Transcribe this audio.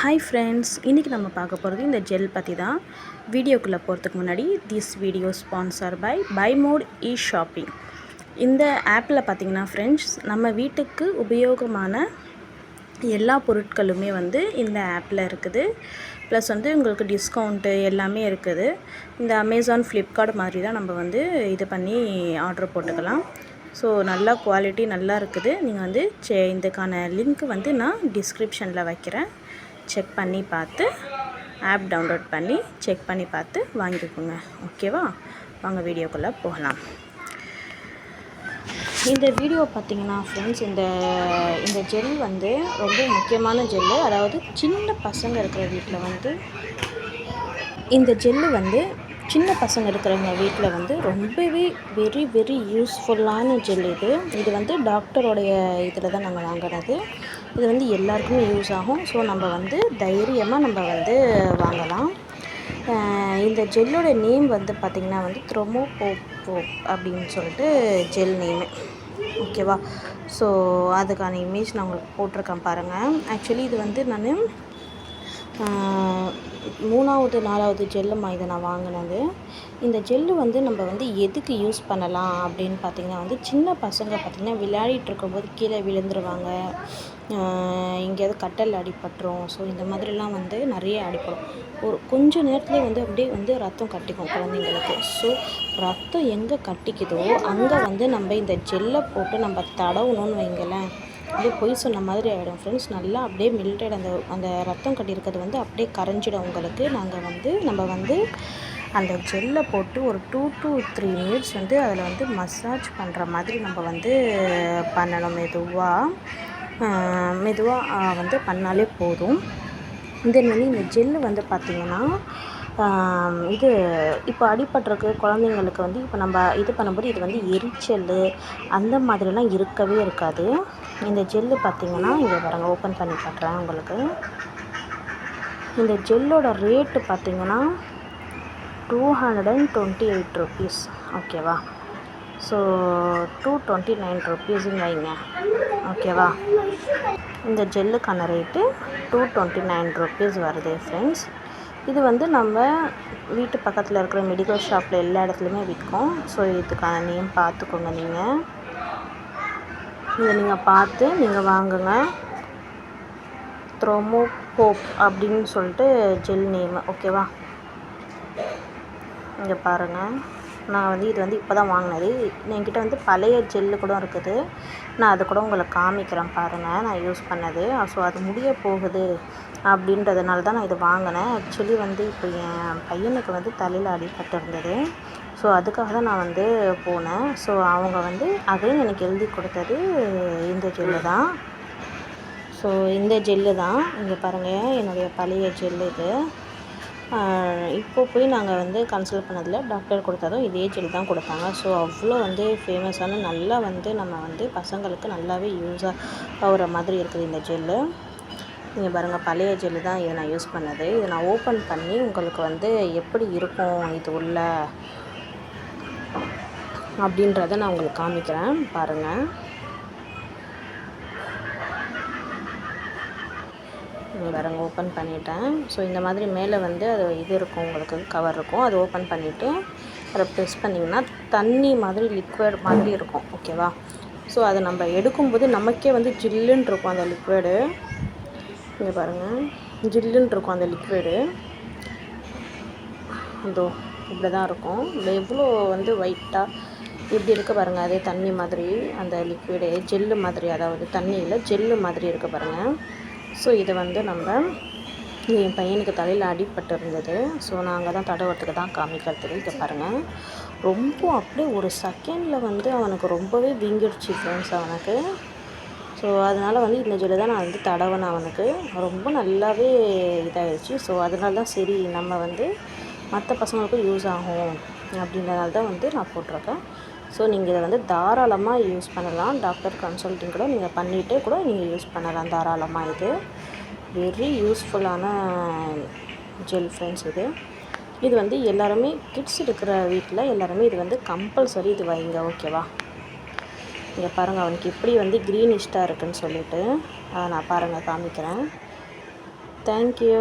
Hi friends, இன்றைக்கி நம்ம பார்க்க போகிறது இந்த ஜெல் பற்றி தான். வீடியோக்குள்ளே போகிறதுக்கு முன்னாடி this video sponsor by mod e shopping. இந்த ஆப்பில் பார்த்திங்கன்னா ஃப்ரெண்ட்ஸ், நம்ம வீட்டுக்கு உபயோகமான எல்லா பொருட்களுமே இந்த ஆப்பில் இருக்குது. ப்ளஸ் உங்களுக்கு டிஸ்கவுண்ட்டு எல்லாமே இருக்குது. இந்த அமேசான், ஃப்ளிப்கார்ட் மாதிரி தான் நம்ம இது பண்ணி ஆர்டர் போட்டுக்கலாம். ஸோ நல்லா குவாலிட்டி நல்லா இருக்குது. நீங்கள் இதுக்கான லிங்க் நான் டிஸ்கிரிப்ஷனில் வைக்கிறேன். செக் பண்ணி பார்த்து ஆப் டவுன்லோட் பண்ணி செக் பண்ணி பார்த்து வாங்கிக்கோங்க. ஓகேவா? வாங்க வீடியோக்குள்ளே போகலாம். இந்த வீடியோ பார்த்திங்கன்னா ஃப்ரெண்ட்ஸ், இந்த ஜெல் ரொம்ப முக்கியமான ஜெல்லு. அதாவது சின்ன பசங்க இருக்கிற வீட்டில் இந்த ஜெல்லு சின்ன பசங்க இருக்கிறவங்க வீட்டில் ரொம்பவே வெரி வெரி யூஸ்ஃபுல்லான ஜெல் இது டாக்டரோடைய இதில் தான் நாங்கள் வாங்கினது. இது எல்லாருக்குமே யூஸ் ஆகும். ஸோ நம்ம தைரியமாக நம்ம வாங்கலாம். இந்த ஜெல்லோட நேம் பார்த்திங்கன்னா த்ரோமோபோப் அப்படின்னு சொல்லிட்டு ஜெல் நேமு. ஓகேவா? ஸோ அதுக்கான இமேஜ் நான் உங்களுக்கு போட்டிருக்கேன் பாருங்கள். ஆக்சுவலி இது நான் 3வது 4வது ஜெல்லுமா இதை நான் வாங்கினது. இந்த ஜெல்லு நம்ம எதுக்கு யூஸ் பண்ணலாம் அப்படின்னு பார்த்திங்கன்னா சின்ன பசங்க பார்த்திங்கன்னா விளையாடிட்டு இருக்கும்போது கீழே விழுந்துருவாங்க, எங்கேயாவது கட்டல் அடிபட்டுரும். ஸோ இந்த மாதிரிலாம் நிறைய அடிப்படும். ஒரு கொஞ்சம் நேரத்துலேயே அப்படியே ரத்தம் கட்டிக்கும் குழந்தைங்களுக்கு. ஸோ ரத்தம் எங்கே கட்டிக்குதோ அங்கே நம்ம இந்த ஜெல்லை போட்டு நம்ம தடவணும்னு வைங்களேன், அப்படியே பொய் சொன்ன மாதிரி ஆகிடும் ஃப்ரெண்ட்ஸ். நல்லா அப்படியே மெல்டட், அந்த ரத்தம் கட்டியிருக்கிறது அப்படியே கரைஞ்சிடும் உங்களுக்கு. நம்ம அந்த ஜெல்லை போட்டு ஒரு 2 to 3 minutes அதில் மசாஜ் பண்ணுற மாதிரி நம்ம பண்ணணும். மெதுவாக பண்ணாலே போதும். தென் இந்த ஜெல்லு பார்த்திங்கன்னா இது இப்போ அடிபட்டிருக்கு குழந்தைங்களுக்கு இப்போ நம்ம இது பண்ணும்போது இது எரிச்சல் அந்த மாதிரிலாம் இருக்கவே இருக்காது. இந்த ஜெல்லு பார்த்திங்கன்னா இங்கே பாருங்கள், ஓப்பன் பண்ணி காட்டுறேன் உங்களுக்கு. இந்த ஜெல்லோட ரேட்டு பார்த்திங்கன்னா 228 rupees. ஓகேவா? ஸோ 229 rupeesன்னு வைங்க. ஓகேவா? இந்த ஜெல்லுக்கான ரேட்டு 229 rupees வருது ஃப்ரெண்ட்ஸ். இது நம்ம வீட்டு பக்கத்தில் இருக்கிற மெடிக்கல் ஷாப்பில் எல்லா இடத்துலையுமே விற்கும். ஸோ இதுக்கான நேம் பார்த்துக்கோங்க. இதை நீங்கள் பார்த்து நீங்கள் வாங்குங்க. த்ரோமோபோப் அப்படின்னு சொல்லிட்டு ஜெல் நேமு. ஓகேவா? இங்கே பாருங்கள், நான் இது இப்போ தான் வாங்கினது. என்கிட்ட பழைய ஜெல்லு கூட இருக்குது. நான் அது கூட உங்களுக்கு காமிக்கிறேன் பாருங்கள், நான் யூஸ் பண்ணது. ஸோ அது முடிய போகுது அப்படின்றதுனால தான் நான் இது வாங்கினேன். ஆக்சுவலி இப்போ என் பையனுக்கு தலையில் அடிபட்டு இருந்தது. ஸோ அதுக்காக தான் நான் போனேன். ஸோ அவங்க அகைன் எனக்கு எழுதி கொடுத்தது இந்த ஜெல்லு தான். ஸோ இந்த ஜெல்லு தான் இங்கே பாருங்கள், என்னுடைய பழைய ஜெல்லு இது. இப்போ போய் நாங்கள் கன்சல்ட் பண்ணதில் டாக்டர் கொடுத்ததும் இதே ஜெல் தான் கொடுத்தாங்க. ஸோ அவ்வளோ ஃபேமஸான நல்லா நம்ம பசங்களுக்கு நல்லாவே யூஸாக ஆகிற மாதிரி இருக்குது இந்த ஜெல்லு. நீங்கள் பாருங்கள், பழைய ஜெல்லு தான் இதை நான் யூஸ் பண்ணது. இதை நான் ஓப்பன் பண்ணி உங்களுக்கு எப்படி இருக்கும் இது உள்ள அப்படின்றத நான் உங்களுக்கு காமிக்கிறேன் பாருங்கள். பாருங்கள், ஓப்பன் பண்ணிட்டேன். ஸோ இந்த மாதிரி மேலே அது இது இருக்கும், உங்களுக்கு கவர் இருக்கும். அது ஓப்பன் பண்ணிவிட்டு அதை ப்ரெஸ் பண்ணிங்கன்னா தண்ணி மாதிரி லிக்விட் மாதிரி இருக்கும். ஓகேவா? ஸோ அதை நம்ம எடுக்கும்போது நமக்கே ஜில்லுன்னு இருக்கும் அந்த லிக்விடு. இங்கே பாருங்கள், ஜில்லுன்னு இருக்கும் அந்த லிக்விடு. இதோ இப்படி தான் இருக்கும். எவ்வளோ ஒயிட்டாக இப்படி இருக்க பாருங்கள். அதே தண்ணி மாதிரி அந்த லிக்விடு ஜெல்லு மாதிரி, அதாவது தண்ணியில் ஜெல்லு மாதிரி இருக்க பாருங்கள். ஸோ இதை நம்ம என் பையனுக்கு தலையில் அடிபட்டு இருந்தது. ஸோ நாங்கள் தான் தடவத்துக்கு தான் காமிக்கிறதுக்கு. இதை பாருங்கள், ரொம்ப அப்படியே ஒரு செகண்டில் அவனுக்கு ரொம்பவே வீங்கிடுச்சு ஃப்ரெண்ட்ஸ் அவனுக்கு. ஸோ அதனால் இந்த ஜெல்லு தான் நான் தடவினேன். அவனுக்கு ரொம்ப நல்லாவே இதாகிடுச்சு. ஸோ அதனால தான் சரி நம்ம மற்ற பசங்களுக்கும் யூஸ் ஆகும் அப்படின்றனால தான் நான் போட்டிருக்கேன். ஸோ நீங்கள் இதை தாராளமாக யூஸ் பண்ணலாம். டாக்டர் கன்சல்ட்டிங் கூட நீங்கள் பண்ணிவிட்டு கூட நீங்கள் யூஸ் பண்ணலாம் தாராளமாக. இது வெரி யூஸ்ஃபுல்லான ஜெல் ஃப்ரெண்ட்ஸ். இது எல்லாருமே கிட்ஸ் இருக்கிற வீட்டில் எல்லாருமே இது கம்பல்சரி இது வைங்க. ஓகேவா? இங்கே பாருங்கள், அவனுக்கு எப்படி க்ரீனிஷ்டாக இருக்குதுன்னு சொல்லிவிட்டு நான் பாருங்கள் காமிக்கிறேன். தேங்க்யூ.